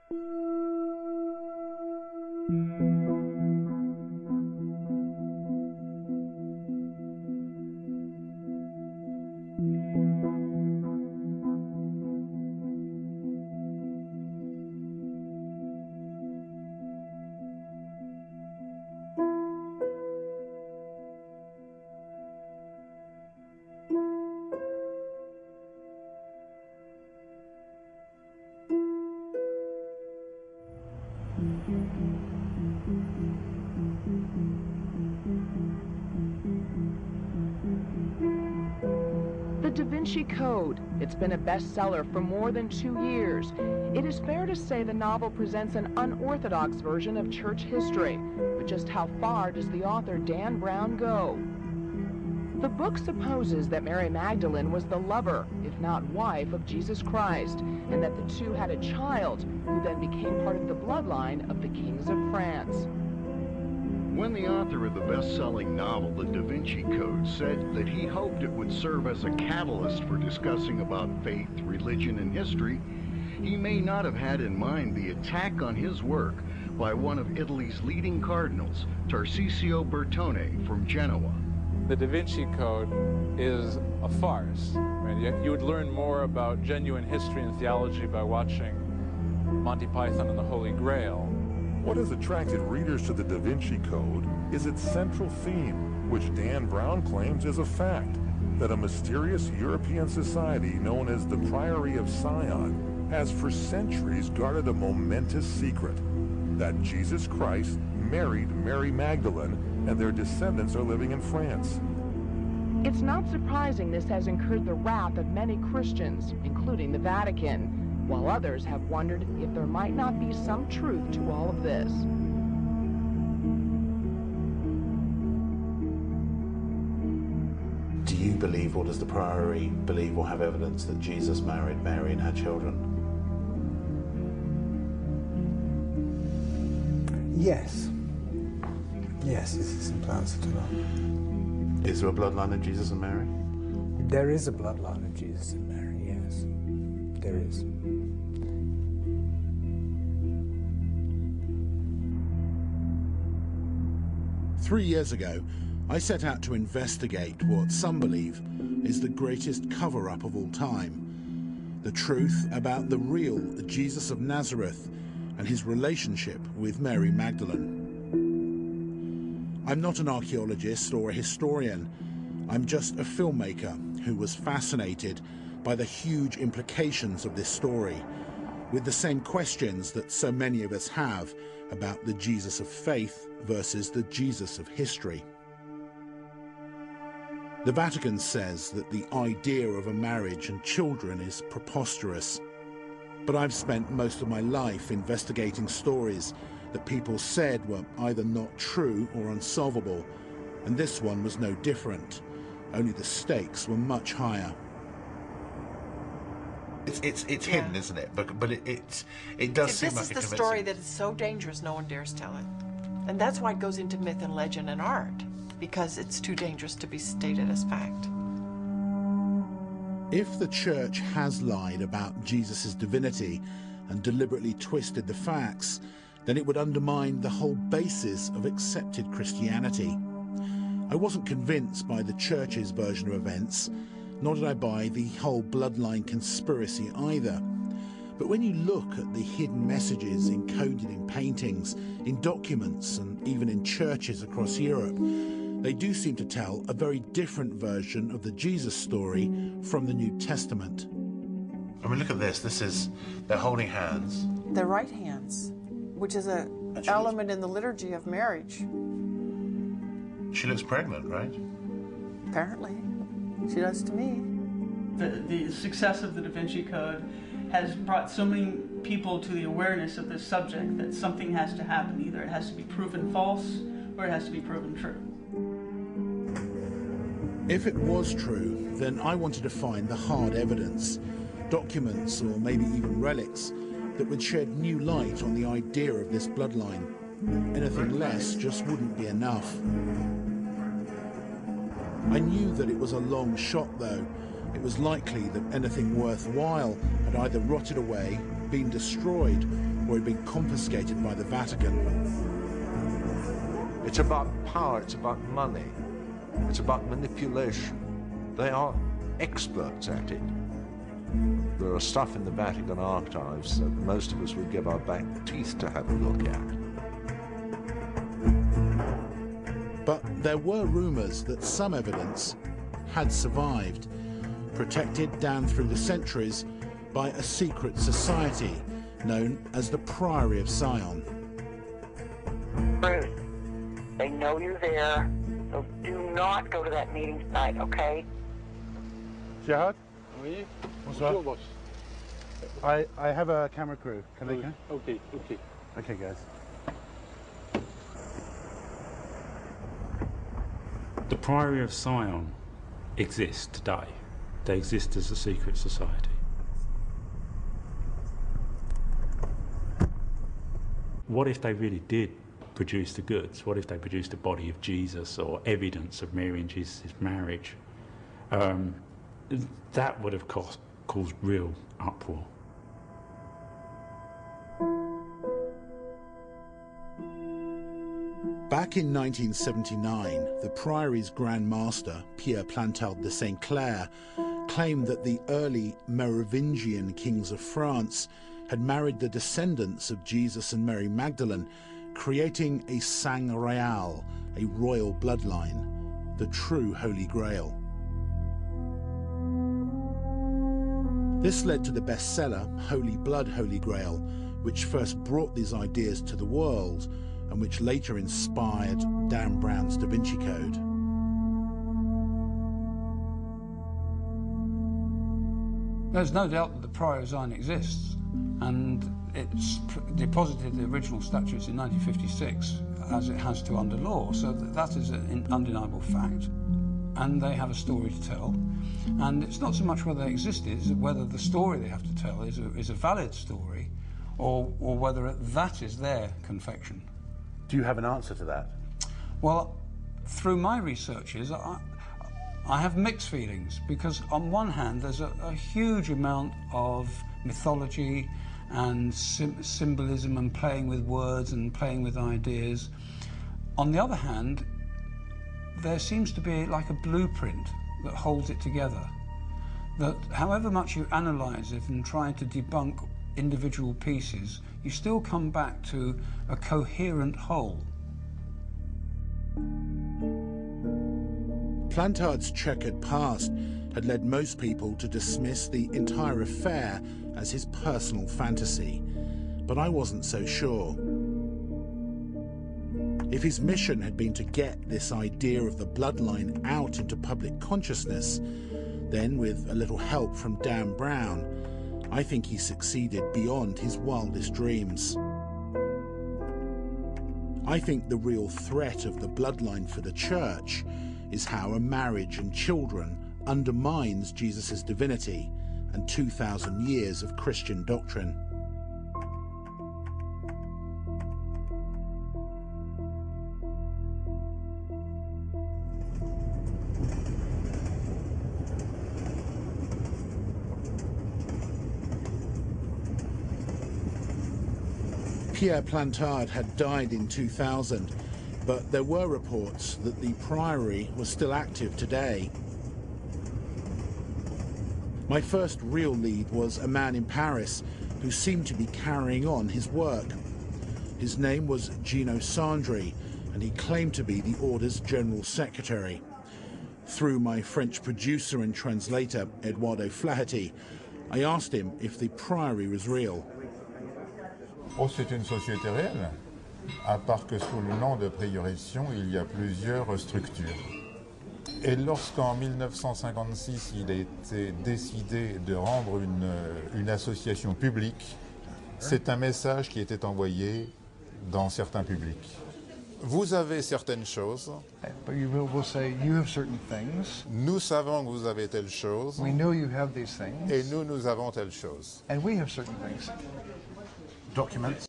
The Davinci Code. It's been a bestseller for more than 2 years. It is fair to say the novel presents an unorthodox version of church history. But just how far does the author Dan Brown go? The book supposes that Mary Magdalene was the lover, if not wife, of Jesus Christ, and that the two had a child who then became part of the bloodline of the kings of France. When the author of the best-selling novel, The Davinci Code, said that he hoped it would serve as a catalyst for discussing about faith, religion, and history, he may not have had in mind the attack on his work by one of Italy's leading cardinals, Tarcisio Bertone from Genoa. The Davinci Code is a farce. Right? You would learn more about genuine history and theology by watching Monty Python and the Holy Grail. What has attracted readers to the Davinci Code is its central theme, which Dan Brown claims is a fact, that a mysterious European society known as the Priory of Sion has for centuries guarded a momentous secret, that Jesus Christ married Mary Magdalene and their descendants are living in France. It's not surprising this has incurred the wrath of many Christians, including the Vatican, while others have wondered if there might not be some truth to all of this. Do you believe, or does the Priory believe or have evidence that Jesus married Mary and had children? Yes. Yes, is the simple answer to that. Is there a bloodline of Jesus and Mary? There is a bloodline of Jesus and Mary, yes. There is. Three years ago, I set out to investigate what some believe is the greatest cover-up of all time. The truth about the real Jesus of Nazareth and his relationship with Mary Magdalene. I'm not an archaeologist or a historian. I'm just a filmmaker who was fascinated by the huge implications of this story, with the same questions that so many of us have about the Jesus of faith versus the Jesus of history. The Vatican says that the idea of a marriage and children is preposterous, but I've spent most of my life investigating stories that people said were either not true or unsolvable, and this one was no different, only the stakes were much higher. It's hidden, isn't it? But it does seem like a This is convincing... the story that is so dangerous no one dares tell it. And that's why it goes into myth and legend and art, because it's too dangerous to be stated as fact. If the church has lied about Jesus' divinity and deliberately twisted the facts, then it would undermine the whole basis of accepted Christianity. I wasn't convinced by the church's version of events, nor did I buy the whole bloodline conspiracy either. But when you look at the hidden messages encoded in paintings, in documents, and even in churches across Europe, they do seem to tell a very different version of the Jesus story from the New Testament. I mean, look at this. This is, they're holding hands. Their right hands, which is an element in the liturgy of marriage. She looks pregnant, right? Apparently. She does to me. The success of the Davinci Code has brought so many people to the awareness of this subject that something has to happen. Either it has to be proven false or it has to be proven true. If it was true, then I wanted to find the hard evidence, documents or maybe even relics that would shed new light on the idea of this bloodline. Anything less just wouldn't be enough. I knew that it was a long shot though. It was likely that anything worthwhile had either rotted away, been destroyed, or had been confiscated by the Vatican. It's about power, it's about money, it's about manipulation. They are experts at it. There are stuff in the Vatican archives that most of us would give our back teeth to have a look at. But there were rumours that some evidence had survived, protected down through the centuries by a secret society known as the Priory of Sion. Bruce, they know you're there, so do not go to that meeting tonight, okay? Jihad? Oui. Bonsoir. Bonjour, boss. I have a camera crew. Can they come? Okay, okay. Okay, guys. The Priory of Sion exists today. They exist as a secret society. What if they really did produce the goods? What if they produced the body of Jesus or evidence of Mary and Jesus' marriage? That would have caused real uproar. Back in 1979, the Priory's Grand Master, Pierre Plantard de Saint Clair, claimed that the early Merovingian kings of France had married the descendants of Jesus and Mary Magdalene, creating a sang royal, a royal bloodline, the true Holy Grail. This led to the bestseller Holy Blood, Holy Grail, which first brought these ideas to the world and which later inspired Dan Brown's Davinci Code. There's no doubt that the Priory of Sion exists, and it's deposited the original statutes in 1956 as it has to under law, so that is an undeniable fact. And they have a story to tell, and it's not so much whether they existed, it's whether the story they have to tell is a valid story, or whether that is their confection. Do you have an answer to that? Well, through my researches, I have mixed feelings, because on one hand there's a huge amount of mythology and symbolism and playing with words and playing with ideas. On the other hand, there seems to be like a blueprint that holds it together, that however much you analyse it and try to debunk individual pieces, you still come back to a coherent whole. Plantard's checkered past had led most people to dismiss the entire affair as his personal fantasy, but I wasn't so sure. If his mission had been to get this idea of the bloodline out into public consciousness, then with a little help from Dan Brown, I think he succeeded beyond his wildest dreams. I think the real threat of the bloodline for the church is how a marriage and children undermines Jesus' divinity and 2,000 years of Christian doctrine. Pierre Plantard had died in 2000, but there were reports that the Priory was still active today. My first real lead was a man in Paris who seemed to be carrying on his work. His name was Gino Sandri, and he claimed to be the Order's General Secretary. Through my French producer and translator, Eduardo Flaherty, I asked him if the Priory was real. Oh, c'est une société réelle, à part que sous le nom de Prioration, il y a plusieurs structures. Et lorsqu'en 1956, il a été décidé de rendre une association publique, c'est un message qui était envoyé dans certains publics. Vous avez certaines choses. But you will say you have certain things. Nous savons que vous avez telle chose. We know you have these things. Et nous avons telle chose. And we have certain things. Documents.